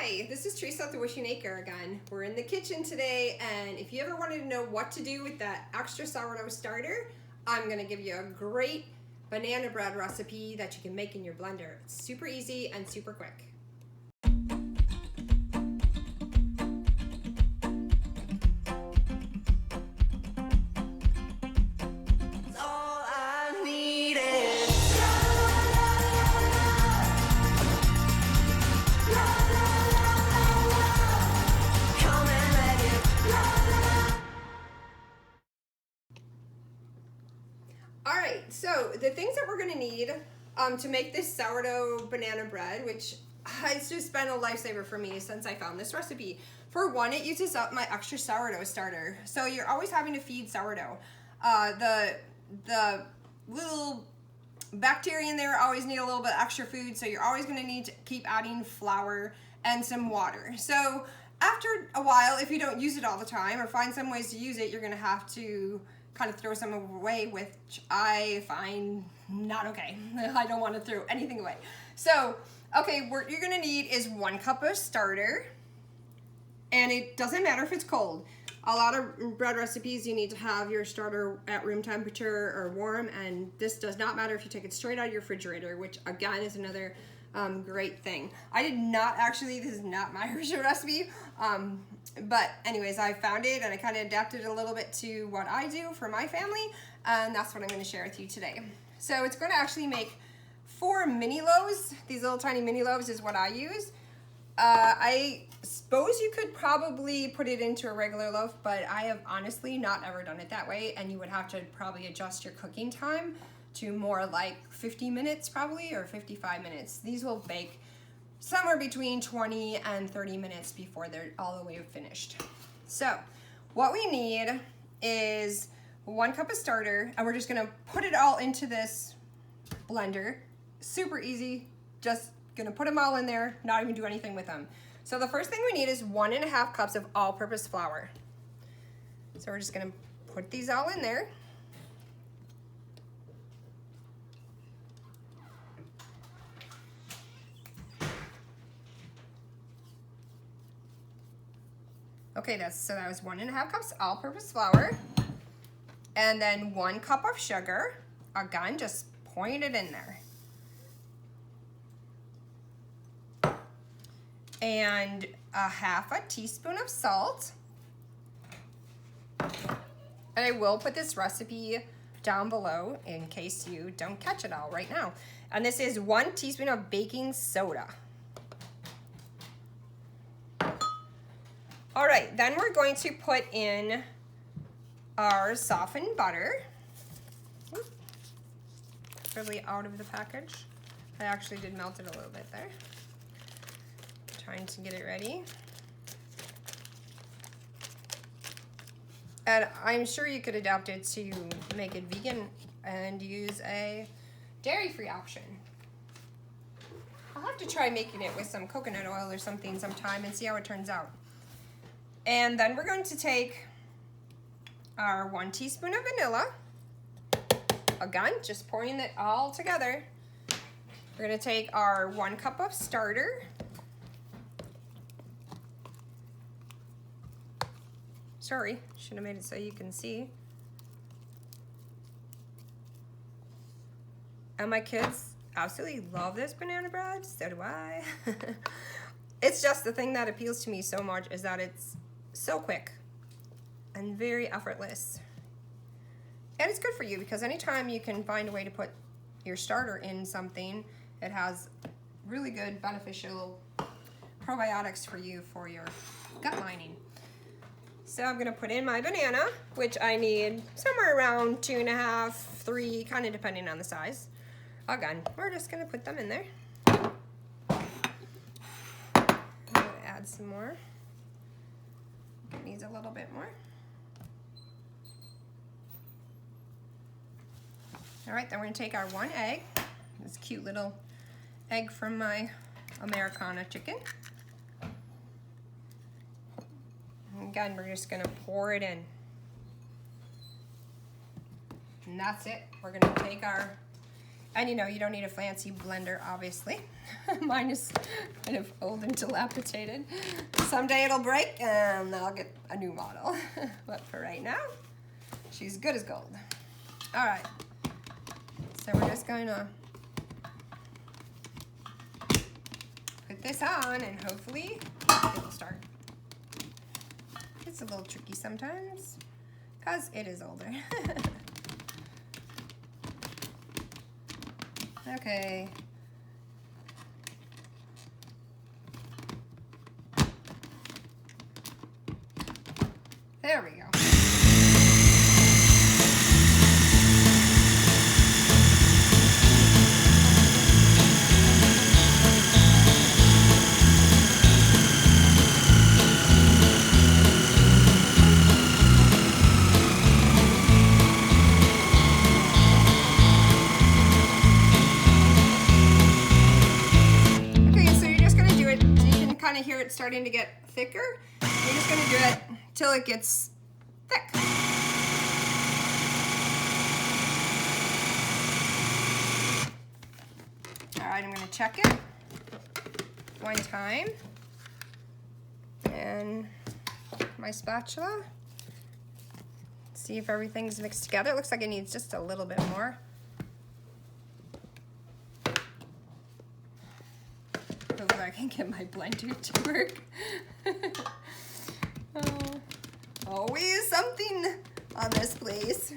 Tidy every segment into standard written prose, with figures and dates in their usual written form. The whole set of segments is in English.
Hi, this is Teresa at the Wishing Acre again. We're in the kitchen today, and if you ever wanted to know what to do with that extra sourdough starter, I'm gonna give you a great banana bread recipe that you can make in your blender. It's super easy and super quick. Alright, so the things that we're going to need to make this sourdough banana bread, which has just been a lifesaver for me since I found this recipe. For one, it uses up my extra sourdough starter. So you're always having to feed sourdough. The little bacteria in there always need a little bit extra food, so you're always going to need to keep adding flour and some water. So after a while, if you don't use it all the time or find some ways to use it, you're going to have to kind of throw some away, which I find not okay. I don't want to throw anything away. So, okay, what you're gonna need is 1 cup of starter, and it doesn't matter if it's cold. A lot of bread recipes, you need to have your starter at room temperature or warm, and this does not matter if you take it straight out of your refrigerator, which again is another great thing. I did not actually, this is not my original recipe, but anyways, I found it and I kind of adapted it a little bit to what I do for my family, and that's what I'm going to share with you today. So it's going to actually make 4 mini loaves. These little tiny mini loaves is what I use. I suppose you could probably put it into a regular loaf, but I have honestly not ever done it that way, and you would have to probably adjust your cooking time to more like 50 minutes probably, or 55 minutes. These will bake somewhere between 20 and 30 minutes before they're all the way finished. So what we need is 1 cup of starter, and we're just gonna put it all into this blender. Super easy, just gonna put them all in there, not even do anything with them. So the first thing we need is 1.5 cups of all-purpose flour. So we're just gonna put these all in there. Okay, that was 1.5 cups all-purpose flour, and then 1 cup of sugar. Again, just pouring it in there. And 1/2 teaspoon of salt. And I will put this recipe down below in case you don't catch it all right now. And this is 1 teaspoon of baking soda. All right, then we're going to put in our softened butter. Really out of the package. I actually did melt it a little bit there. Trying to get it ready. And I'm sure you could adapt it to make it vegan and use a dairy-free option. I'll have to try making it with some coconut oil or something sometime and see how it turns out. And then we're going to take our 1 teaspoon of vanilla. Again, just pouring it all together. We're going to take our 1 cup of starter. Sorry, should have made it so you can see. And my kids absolutely love this banana bread, so do I. It's just the thing that appeals to me so much is that it's so quick and very effortless. And it's good for you because anytime you can find a way to put your starter in something, it has really good beneficial probiotics for you for your gut lining. So I'm gonna put in my banana, which I need somewhere around 2.5, 3, kind of depending on the size. Again, we're just gonna put them in there. I'm gonna add some more. It needs a little bit more. All right, then we're gonna take our 1 egg, this cute little egg from my Americana chicken. And again, we're just gonna pour it in. And that's it. We're gonna take our And you know, you don't need a fancy blender, obviously. Mine is kind of old and dilapidated. Someday it'll break and I'll get a new model. But for right now, she's good as gold. All right, so we're just going to put this on and hopefully it'll start. It's a little tricky sometimes because it is older. Okay. There we go. Kind of hear it starting to get thicker. You're just going to do it till it gets thick. All right, I'm going to check it one time. And my spatula. See if everything's mixed together. It looks like it needs just a little bit more. Hopefully I can get my blender to work. Oh, always something on this place.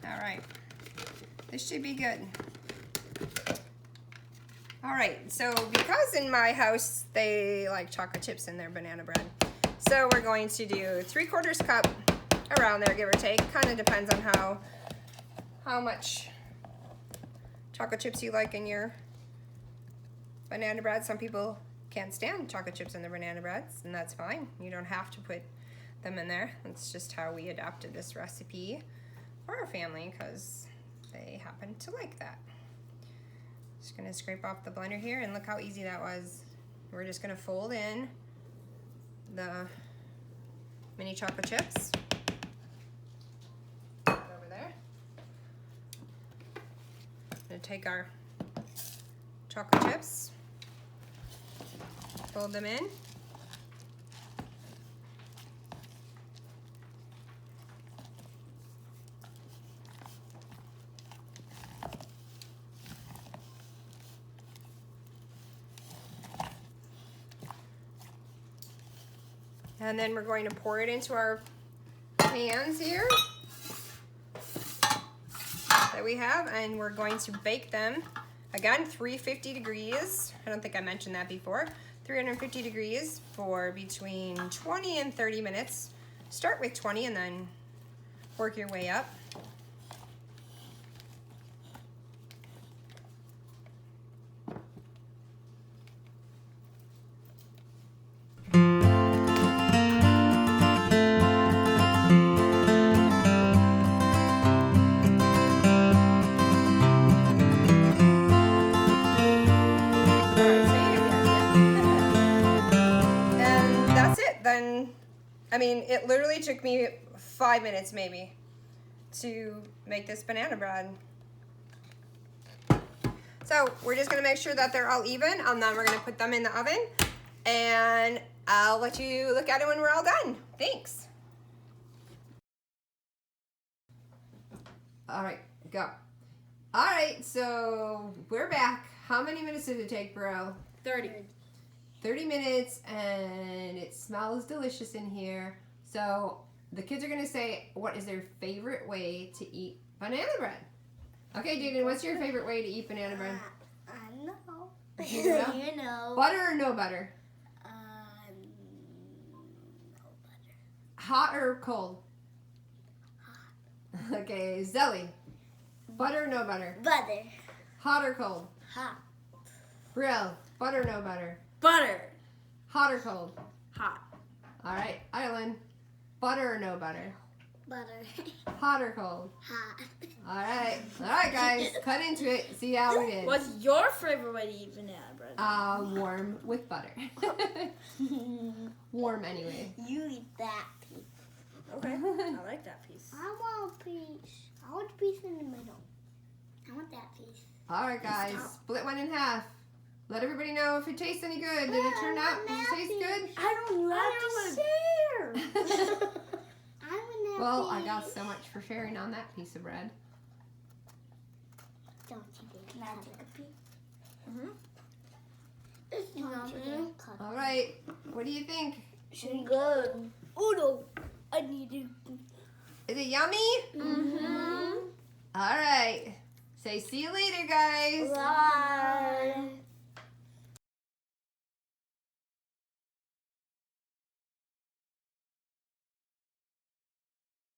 All right, this should be good. All right, so because in my house they like chocolate chips in their banana bread, so we're going to do 3/4 cup, around there, give or take. Kind of depends on how much chocolate chips you like in your banana bread. Some people can't stand chocolate chips in their banana breads, and that's fine. You don't have to put them in there. That's just how we adapted this recipe for our family because they happen to like that. Just gonna scrape off the blender here, and look how easy that was. We're just gonna fold in the mini chocolate chips over there. I'm gonna take our chocolate chips, fold them in. And then we're going to pour it into our pans here that we have, and we're going to bake them, again, 350 degrees. I don't think I mentioned that before. 350 degrees for between 20 and 30 minutes. Start with 20 and then work your way up. I mean, it literally took me 5 minutes maybe to make this banana bread. So we're just gonna make sure that they're all even, and then we're gonna put them in the oven, and I'll let you look at it when we're all done. Thanks. All right, go. All right, so we're back. How many minutes did it take, bro? 30. 30 minutes, and it smells delicious in here. So the kids are gonna say, what is their favorite way to eat banana bread? Okay, Jaden, what's your favorite way to eat banana bread? I know. You know? You know. Butter or no butter? No butter. Hot or cold? Hot. Okay, Zelly. Butter or no butter? Butter. Hot or cold? Hot. Brielle, butter or no butter? Butter. Hot or cold? Hot. All right, Island, butter or no butter? Butter. Hot or cold? Hot. All right, guys, cut into it. See how it is. What's your favorite way to eat banana bread? Warm with butter. Warm anyway. You eat that piece. Okay, I like that piece. I want a piece. I want a piece in the middle. I want that piece. All right, guys, split one in half. Let everybody know if it tastes any good. Did it turn out? Did it taste good? I don't like to share. I want that Well, I piece. got so much for sharing on that piece of bread. Don't you dare. Can I take a piece? Mhm. Don't you dare cut it. All right, what do you think? Good. Oh no, I need it. Is it yummy? Mm-hmm. All right. Say see you later, guys. Bye.